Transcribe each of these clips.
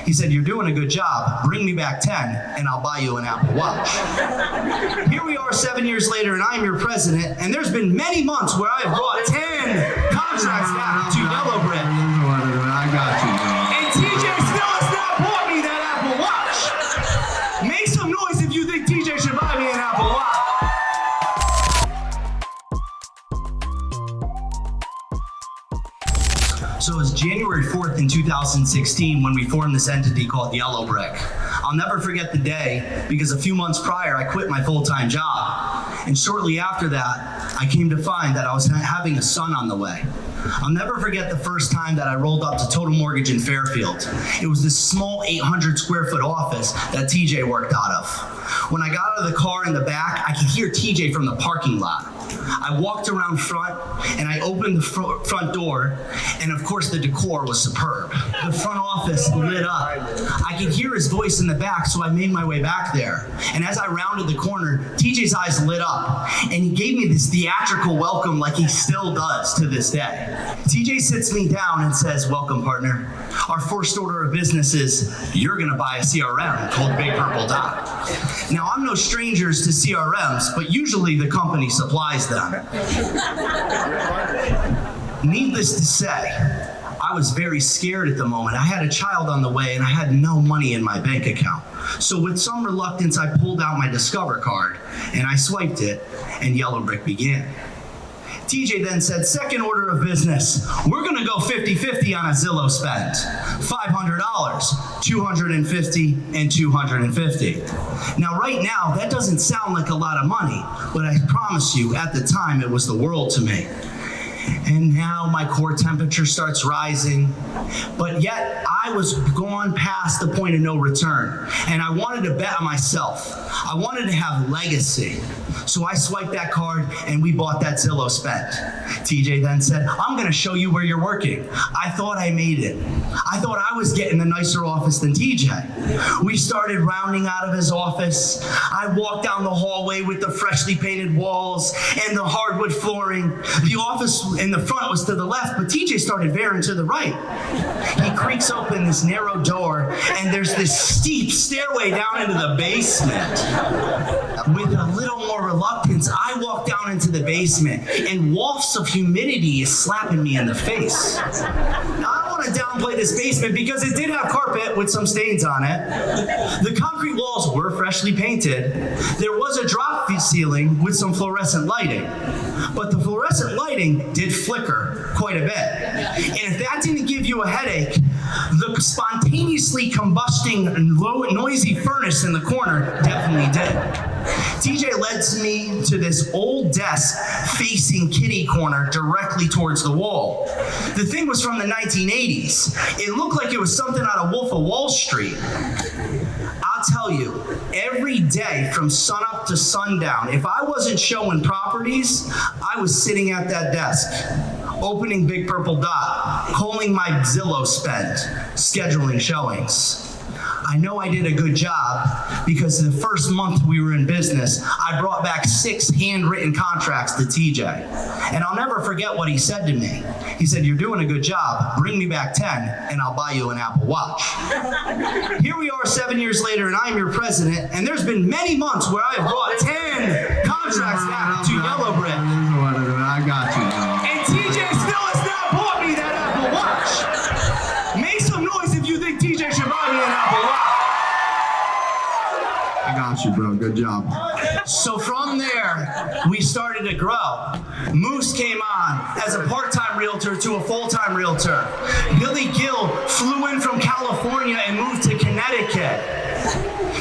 He said, "You're doing a good job. Bring me back 10 and I'll buy you an Apple Watch." Here we are 7 years later and I'm your president, and there's been many months where I've brought 10 contracts back to Yellowbrick. I got you, bro. And TJ still has not bought me that Apple Watch. Make some noise if you think TJ should buy me an Apple Watch. So it was January 4th in 2016 when we formed this entity called Yellowbrick. I'll never forget the day because a few months prior I quit my full-time job. And shortly after that, I came to find that I was having a son on the way. I'll never forget the first time that I rolled up to Total Mortgage in Fairfield. It was this small 800 square foot office that TJ worked out of. When I got out of the car in the back, I could hear TJ from the parking lot. I walked around front and I opened the front door, and of course the decor was superb. The front office lit up. I could hear his voice in the back, so I made my way back there. And as I rounded the corner, TJ's eyes lit up and he gave me this theatrical welcome like he still does to this day. TJ sits me down and says, "Welcome, partner. Our first order of business is you're gonna buy a CRM called Big Purple Dot." Now, I'm no strangers to CRMs, but usually the company supplies them. Needless to say, I was very scared at the moment. I had a child on the way and I had no money in my bank account. So with some reluctance, I pulled out my Discover card and I swiped it, and Yellowbrick began. TJ then said, "Second order of business, we're gonna go 50-50 on a Zillow spend. $500, $250, and $250. Now, right now, that doesn't sound like a lot of money, but I promise you, at the time, it was the world to me. And now my core temperature starts rising, but yet I was gone past the point of no return, and I wanted to bet on myself. I wanted to have legacy. So I swiped that card and we bought that Zillow spend. TJ then said, "I'm gonna show you where you're working." I thought I made it. I thought I was getting the nicer office than TJ. We started rounding out of his office. I walked down the hallway with the freshly painted walls and the hardwood flooring. The office in the front was to the left, but TJ started veering to the right. He creaks open this narrow door and there's this steep stairway down into the basement. With a little more reluctance, I walk down into the basement and wafts of humidity is slapping me in the face. Now, I don't want to downplay this basement because it did have carpet with some stains on it. The concrete walls were freshly painted. There was a drop ceiling with some fluorescent lighting, but the fluorescent lighting did flicker quite a bit. And if that didn't give you a headache, the spontaneously combusting noisy furnace in the corner definitely did. TJ led me to this old desk facing kitty corner directly towards the wall. The thing was from the 1980s. It looked like it was something out of Wolf of Wall Street. I'll tell you, every day from sunup to sundown, if I wasn't showing properties, I was sitting at that desk, opening Big Purple Dot, calling my Zillow spend, scheduling showings. I know I did a good job because the first month we were in business, I brought back 6 handwritten contracts to TJ. And I'll never forget what he said to me. He said, "You're doing a good job. Bring me back 10 and I'll buy you an Apple Watch." Here we are 7 years later and I'm your president, and there's been many months where I've brought 10 contracts back to Yellowbrick. I got you, bro. And TJ still has not bought me that Apple Watch. Make some noise if you think TJ should buy me an Apple Watch. I got you, bro. Good job. So from there, we started to grow. Moose came on as a part-time realtor to a full-time realtor. Billy Gill flew in from California and moved to Connecticut.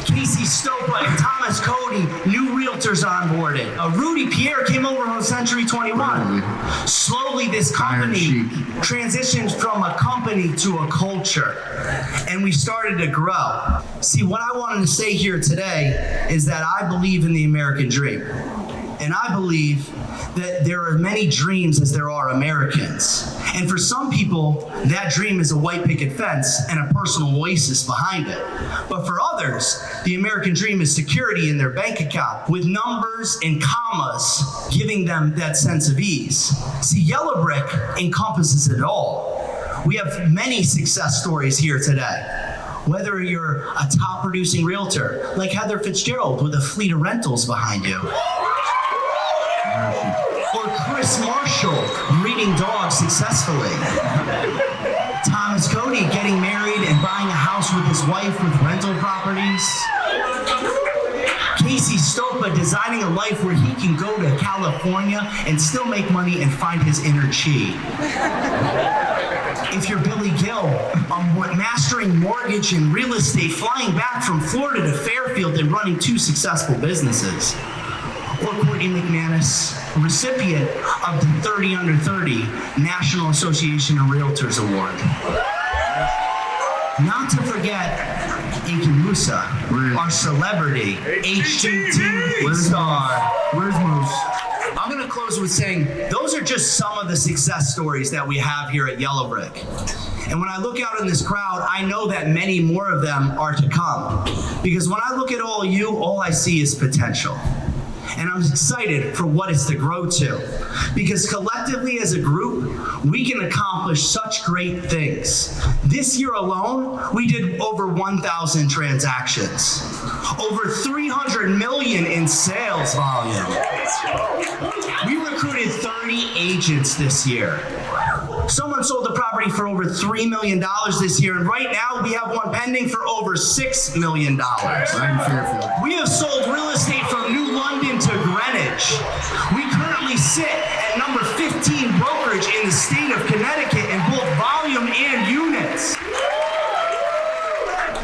Casey Stopa and Thomas Cody, new realtors onboarded. Rudy Pierre came over from Century 21. Slowly, this company transitioned from a company to a culture, and we started to grow. See, what I wanted to say here today is that I believe in the American dream. And I believe that there are many dreams as there are Americans. And for some people, that dream is a white picket fence and a personal oasis behind it. But for others, the American dream is security in their bank account with numbers and commas giving them that sense of ease. See, Yellowbrick encompasses it all. We have many success stories here today. Whether you're a top producing realtor like Heather Fitzgerald with a fleet of rentals behind you, or Chris Marshall breeding dogs successfully, Thomas Cody getting married and buying a house with his wife with rental properties, Casey Stopa designing a life where he can go to California and still make money and find his inner chi. If you're Billy Gill, mastering mortgage and real estate, flying back from Florida to Fairfield and running 2 successful businesses. Or Courtney McManus, recipient of the 30 Under 30 National Association of Realtors Award. Not to forget Aiken Musa, our celebrity HGTV star. Where's Moose? I'm going to close with saying those are just some of the success stories that we have here at Yellow Brick. And when I look out in this crowd, I know that many more of them are to come. Because when I look at all you, all I see is potential. And I'm excited for what it's to grow to. Because collectively as a group, we can accomplish such great things. This year alone, we did over 1,000 transactions. Over 300 million in sales volume. We recruited 30 agents this year. Someone sold the property for over $3 million this year, and right now we have one pending for over $6 million. Right in Fairfield. We have sold real estate from New London to Greenwich. We currently sit at number 15 brokerage in the state of Connecticut in both volume and units.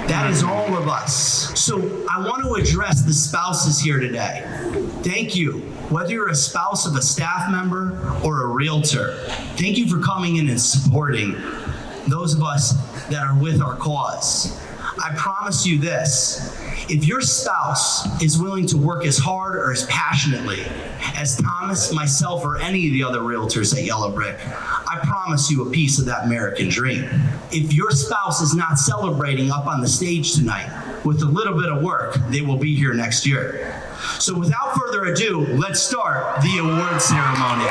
That is all of us. So I want to address the spouses here today. Thank you. Whether you're a spouse of a staff member or a realtor, thank you for coming in and supporting those of us that are with our cause. I promise you this, if your spouse is willing to work as hard or as passionately as Thomas, myself, or any of the other realtors at Yellow Brick, I promise you a piece of that American dream. If your spouse is not celebrating up on the stage tonight, with a little bit of work, they will be here next year. So without further ado, let's start the award ceremony.